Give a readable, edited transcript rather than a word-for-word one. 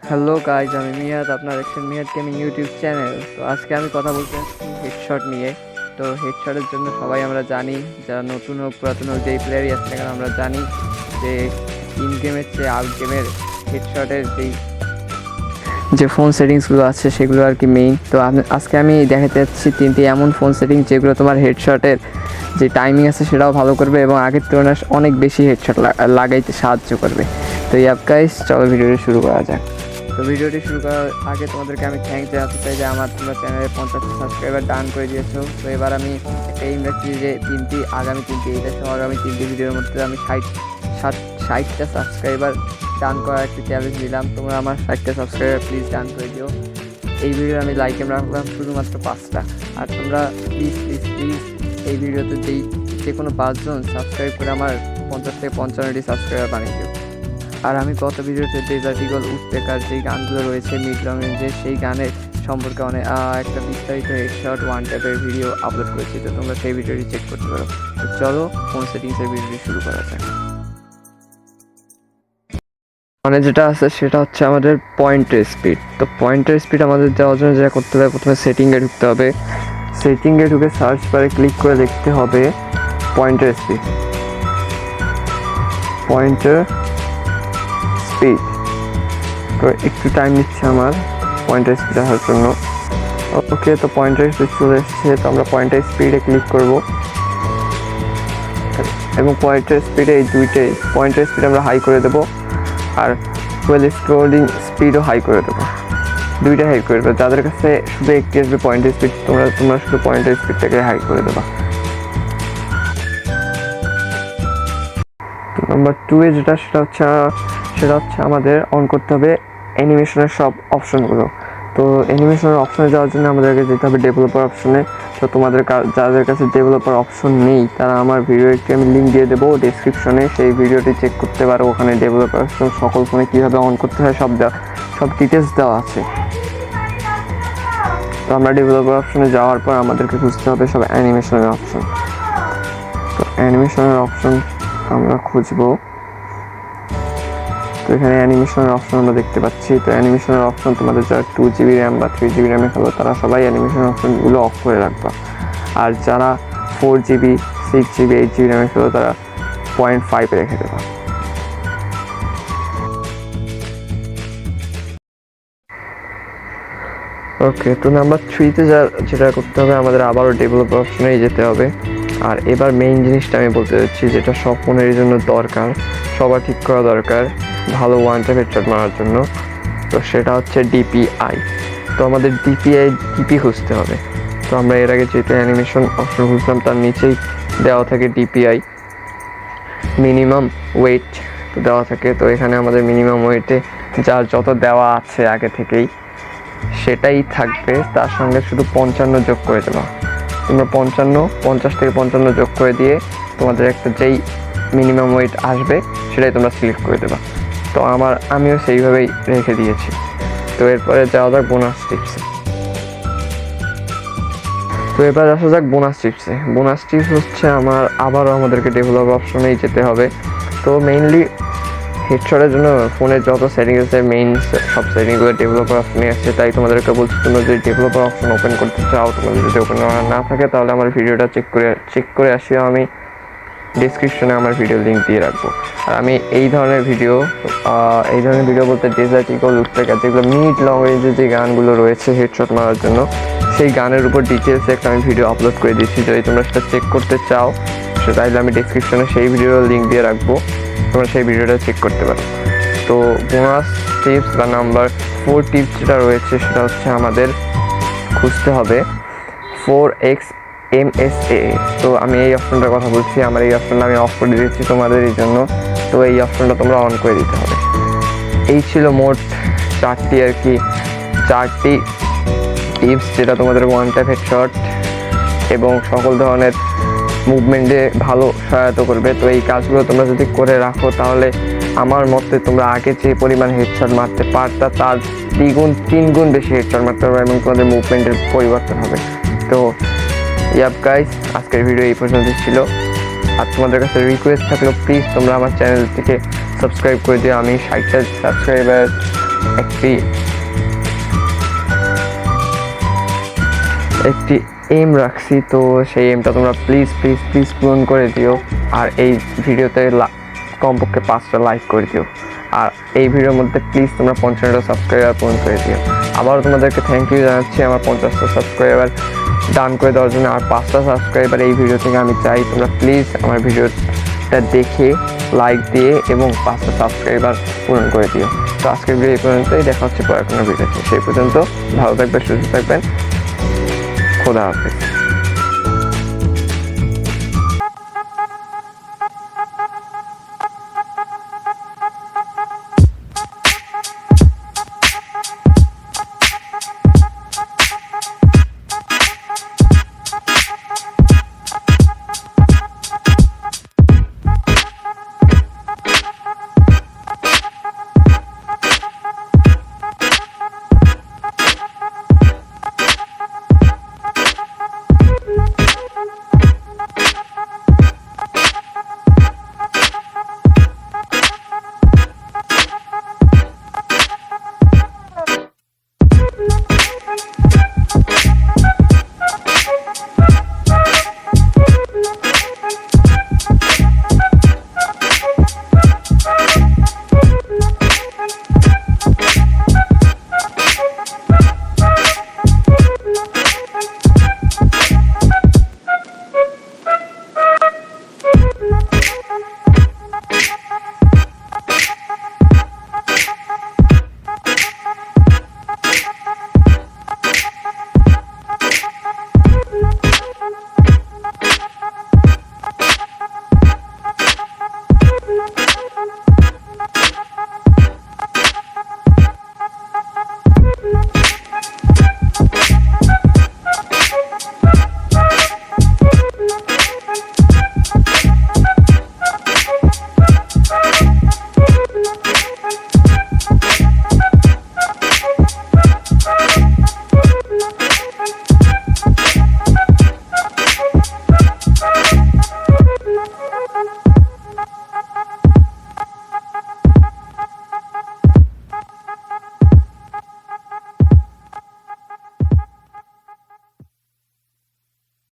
Hello guys, আমি মিয়াদ। আপনারা দেখছেন মিয়াদ গেমিং ইউটিউব চ্যানেল। তো আজকে আমি কথা বলতে যাচ্ছি হেডশট নিয়ে। তো হেডশটের জন্য সবাই আমরা জানি, যারা নতুন হোক পুরাতন হোক, যেই প্লেয়ারই আসছে না কেন, আমরা জানি যে ইন গেমের চেয়ে আউট গেমের হেডশটের যে ফোন সেটিংসগুলো আছে সেগুলো আর কি মেইন। তো আজকে আমি দেখাতে যাচ্ছি তিনটি এমন ফোন সেটিংস যেগুলো তোমার হেডশটের যে টাইমিং আছে সেটাও ভালো করবে এবং আগের তুলনায় অনেক বেশি হেডশট লাগাইতে সাহায্য করবে। তো ইয়াপ গাইস, চলো ভিডিওটি শুরু করা যাক। তো ভিডিওটি শুরু করার আগে তোমাদেরকে আমি থ্যাঙ্কস জানাতে চাই যে তোমরা চ্যানেলে 50 সাবস্ক্রাইবার ডান করে দিয়েছো। তো এবার আমি একটা এইম রাখছি যে আগামী তিনটি ভিডিওর মধ্যে আমি 60টা সাবস্ক্রাইবার ডান করার একটা চ্যালেঞ্জ দিলাম। তোমরা আমার 60টা সাবস্ক্রাইবার প্লিজ ডান করে দিও। এই ভিডিও আমি লাইকে রাখলাম শুধুমাত্র 5টা। আর তোমরা প্লিজ এই ভিডিওতে যে কোনো 5 জন সাবস্ক্রাইব করে আমার 50 থেকে 55টি সাবস্ক্রাইবার বানিয়ে দিও। আর আমি গত ভিডিওতে ডেজার্ট ইগল উডপেকার যেই গানগুলো রয়েছে মিড লং রেঞ্জের, সেই গানের সম্পর্কে অনেক একটা বিস্তারিত হেডশট ওয়ান ট্যাপের ভিডিও আপলোড করেছি। তো তোমরা সেই ভিডিওটি চেক করতে পারো। তো চলো ফোন সেটিংসের ভিডিওটি শুরু করা যাক। মানে যেটা আছে সেটা হচ্ছে আমাদের পয়েন্টের স্পিড। তো পয়েন্টের স্পিড আমাদের দেওয়ার জন্য যেটা করতে হবে, প্রথমে সেটিংয়ে ঢুকতে হবে। সেটিংয়ে ঢুকে সার্চ বারে ক্লিক করে দেখতে হবে পয়েন্টের স্পিড। তো একটু টাইম নিচ্ছে আমার পয়েন্টার স্পিড আসার জন্য। ওকে, তো পয়েন্টার স্পিড চলে এসেছে। তো আমরা পয়েন্টার স্পিডে ক্লিক করব এবং পয়েন্টার স্পিডে এই দুইটাই পয়েন্টার স্পিড আমরা হাই করে দেবো আর ওয়েল স্ক্রোলিং স্পিডও হাই করে দেবো। দুইটা হাই করে দেবো। যাদের কাছে শুধু একটি আসবে পয়েন্টার স্পিড, তোমরা শুধু পয়েন্টার স্পিডটাকে হাই করে দেবা। নাম্বার 2 এ সেটা হচ্ছে আমাদের অন করতে হবে অ্যানিমেশনের সব অপশনগুলো। তো অ্যানিমেশনের অপশনে যাওয়ার জন্য আমাদেরকে যেতে হবে ডেভেলপার অপশনে। তো যাদের কাছে ডেভেলপার অপশন নেই তারা আমার ভিডিও একটি আমি লিঙ্ক দিয়ে দেবো ডেসক্রিপশনে, সেই ভিডিওটি চেক করতে পারো। ওখানে ডেভেলপার অপশন সকল ফোনে কীভাবে অন করতে হয় সব ডিটেলস দেওয়া আছে। তো আমরা ডেভেলপার অপশনে যাওয়ার পর আমাদেরকে খুঁজতে হবে সব অ্যানিমেশনের অপশন। তো অ্যানিমেশনের অপশন আমরা খুঁজবো। তো এখানে অ্যানিমেশনের অপশন আমরা দেখতে পাচ্ছি। তো অ্যানিমেশনের অপশন তোমাদের যারা 2GB র্যাম বা 3GB র্যামে খেলো তারা সবাই অ্যানিমেশন অপশনগুলো অফ করে রাখবা। আর যারা 4GB 6GB 8GB র্যামে খেলো তারা 0.5 রেখে দেবা। ওকে, তো নাম্বার 3তে যেটা করতে হবে, আমাদের আবারও ডেভেলপার অপশনেই যেতে হবে। আর এবার মেইন জিনিসটা আমি বলতে চাচ্ছি যেটা সব ফোনের জন্য দরকার, সবার ঠিক করা দরকার ভালো ওয়ান ট্যাপ হেডশট মারার জন্য। তো সেটা হচ্ছে ডিপিআই। তো আমাদের ডিপি খুঁজতে হবে। তো আমরা এর আগে যেটা অ্যানিমেশন অপশন খুঁজলাম তার নিচেই দেওয়া থাকে ডিপিআই মিনিমাম ওয়েট তো দেওয়া থাকে। তো এখানে আমাদের মিনিমাম ওয়েটে যার যত দেওয়া আছে আগে থেকেই সেটাই থাকবে, তার সঙ্গে শুধু 55 যোগ করে দেওয়া। তোমরা 50 থেকে 55 যোগ করে দিয়ে তোমাদের একটা যেই মিনিমাম ওয়েট আসবে সেটাই তোমরা সিলেক্ট করে দেবা। তো আমিও সেইভাবেই রেখে দিয়েছি। তো এরপরে যাওয়া যাক বোনাস টিপসে। তো এবার আসা যাক বোনাস টিপস হচ্ছে আবারও আমাদেরকে ডেভেলপ অপশনেই যেতে হবে। তো মেইনলি হেডশটের জন্য ফোনের যত সেটিং আছে সব সেটিংগুলো ডেভেলপার অপশনে আছে। তাই তোমাদেরকে বলছি, তোমরা যদি ডেভেলপার অপশন ওপেন করতে চাও, তোমাদের যদি ওপেন করা না থাকে তাহলে আমার ভিডিওটা চেক করে আসিও। আমি ডিসক্রিপশনে আমার ভিডিও লিঙ্ক দিয়ে রাখবো। আর আমি এই ধরনের ভিডিও বলতে ডেজার্ট ইগল উডপেকার যেগুলো মিড লং রেঞ্জের যে গানগুলো রয়েছে হেডশট মারার জন্য, সেই গানের উপর ডিটেলসে একটা আমি ভিডিও আপলোড করে দিচ্ছি। যদি তোমরা সেটা চেক করতে চাও তাহলে আমি ডিসক্রিপশনে সেই ভিডিওর লিঙ্ক দিয়ে রাখবো, তোমরা সেই ভিডিওটা চেক করতে পারো। তো বোনাস টিপস বা নাম্বার 4 টিপস যেটা রয়েছে সেটা হচ্ছে আমাদের খুঁজতে হবে 4x MSA। তো আমি এই অপশনটার কথা বলছি, আমার এই অপশনটা আমি অফ করে দিচ্ছি তোমাদের এই জন্য। তো এই অপশনটা তোমরা অন করে দিতে হবে। এই ছিল মোট 4টি টিপস যেটা তোমাদের ওয়ান ট্যাপ হেডশট এবং সকল ধরনের মুভমেন্টে ভালো সহায়তা করবে। তো এই কাজগুলো তোমরা যদি করে রাখো তাহলে আমার মতে তোমরা আগে যে পরিমাণ হেডশট মারতে পারতা তার 3 গুণ বেশি হেডশট মারতে পারবে এবং তোমাদের মুভমেন্টের পরিবর্তন হবে। তো ইয়াপ গাইস, আজকের ভিডিও এই পর্যন্ত ছিল। আর তোমাদের কাছে রিকোয়েস্ট থাকলো প্লিজ তোমরা আমার চ্যানেল থেকে সাবস্ক্রাইব করে দিও। আমি 60টা সাবস্ক্রাইবার একটি এম রাখছি, তো সেই এমটা তোমরা প্লিজ প্লিজ প্লিজ পূরণ করে দিও। আর এই ভিডিওতে কমপক্ষে 5টা লাইক করে দিও। আর এই ভিডিওর মধ্যে প্লিজ তোমরা 50টা সাবস্ক্রাইবার পূরণ করে দিও। আবারও তোমাদেরকে থ্যাংক ইউ জানাচ্ছি আমার 50টা সাবস্ক্রাইবার ডান করে দেওয়ার জন্য। আর 5টা সাবস্ক্রাইবার এই ভিডিও থেকে আমি চাই তোমরা প্লিজ আমার ভিডিওটা দেখে লাইক দিয়ে এবং 5টা সাবস্ক্রাইবার পূরণ করে দিও। তো আজকের ভিডিও এই পর্যন্তই, দেখা হচ্ছে পরের কোনো ভিডিওতে। সেই পর্যন্ত ভালো থাকবেন, সুস্থ থাকবেন, খোদা হাফেজ।